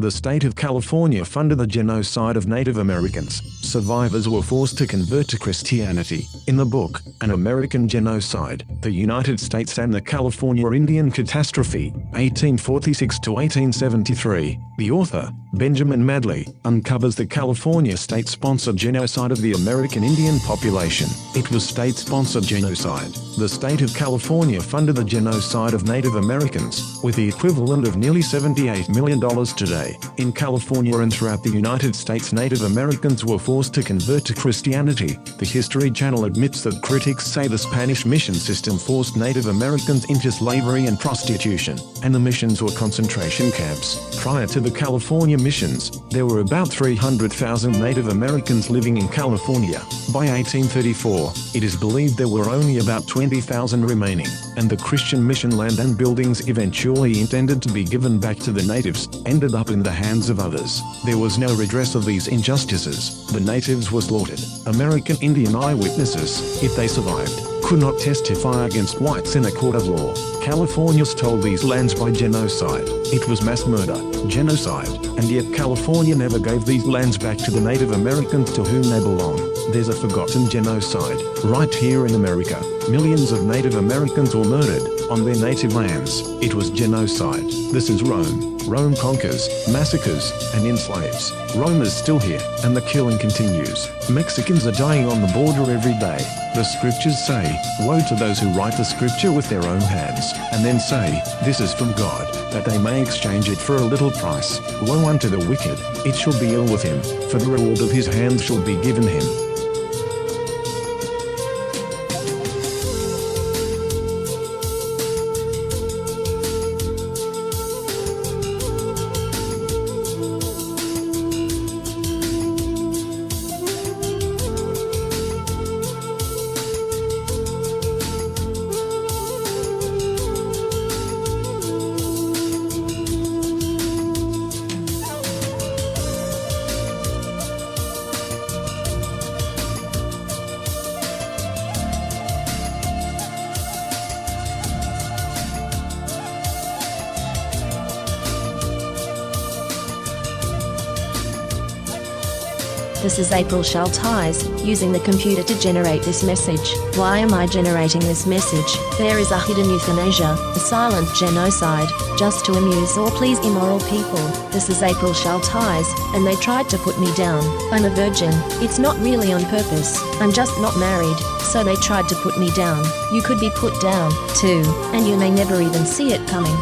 The state of California funded the genocide of Native Americans. Survivors were forced to convert to Christianity. In the book, An American Genocide, the United States and the California Indian Catastrophe, 1846 to 1873, the author, Benjamin Madley, uncovers the California state-sponsored genocide of the American Indian population. It was state-sponsored genocide. The state of California funded the genocide of Native Americans, with the equivalent of nearly $78 million today. In California and throughout the United States, Native Americans were forced to convert to Christianity. The History Channel admits that critics say the Spanish mission system forced Native Americans into slavery and prostitution, and the missions were concentration camps. Prior to the California missions, there were about 300,000 Native Americans living in California. By 1834, it is believed there were only about 20,000 remaining, and the Christian mission land and buildings eventually intended to be given back to the natives ended up in the hands of others. There was no redress of these injustices. The natives were slaughtered. American Indian eyewitnesses, if they survived, could not testify against whites in a court of law. California stole these lands by genocide. It was mass murder, genocide, and yet California never gave these lands back to the Native Americans to whom they belong. There's a forgotten genocide, right here in America. Millions of Native Americans were murdered on their native lands. It was genocide. This is Rome. Rome conquers, massacres, and enslaves. Rome is still here, and the killing continues. Mexicans are dying on the border every day. The scriptures say, "Woe to those who write the scripture with their own hands, and then say, 'This is from God,' that they may exchange it for a little price. Woe unto the wicked, it shall be ill with him, for the reward of his hands shall be given him." This is April Schulthies, using the computer to generate this message. Why am I generating this message? There is a hidden euthanasia, a silent genocide, just to amuse or please immoral people. This is April Schulthies, and they tried to put me down. I'm a virgin. It's not really on purpose. I'm just not married, so they tried to put me down. You could be put down, too, and you may never even see it coming.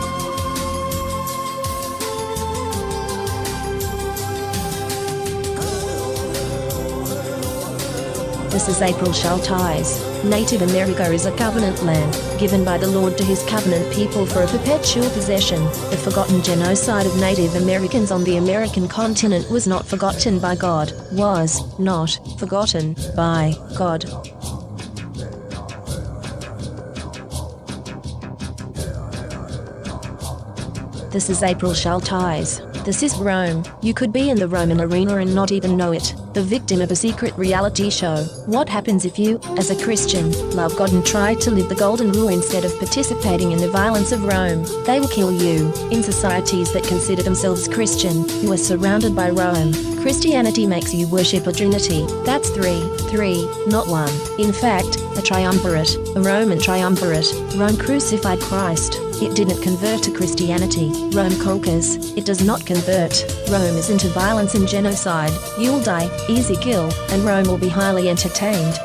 This is April Schulthies. Native America is a covenant land, given by the Lord to his covenant people for a perpetual possession. The forgotten genocide of Native Americans on the American continent was not forgotten by God, was not forgotten by God. This is April Schulthies. This is Rome. You could be in the Roman arena and not even know it. The victim of a secret reality show. What happens if you, as a Christian, love God and try to live the golden rule instead of participating in the violence of Rome? They will kill you. In societies that consider themselves Christian, you are surrounded by Rome. Christianity makes you worship a trinity. That's three, not one. In fact, a triumvirate, a Roman triumvirate. Rome crucified Christ. It didn't convert to Christianity. Rome conquers. It does not convert. Rome is into violence and genocide. You'll die, easy kill, and Rome will be highly entertained.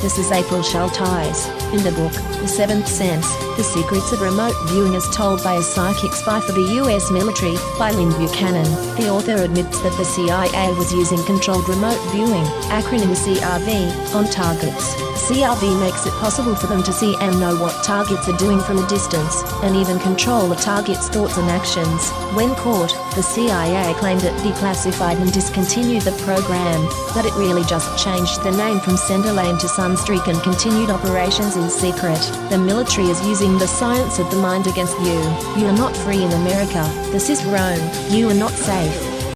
this is April Schulthies. In the book, The Seventh Sense, The Secrets of Remote Viewing as Told by a Psychic Spy for the US Military, by Lynn Buchanan, the author admits that the CIA was using controlled remote viewing, acronym CRV, on targets. CRV makes it possible for them to see and know what targets are doing from a distance, and even control a target's thoughts and actions. When caught, the CIA claimed it declassified and discontinued the program, but it really just changed the name from Centerlane to Sunstreak and continued operations in secret. The military is using the science of the mind against you. You are not free in America. This is Rome. You are not safe.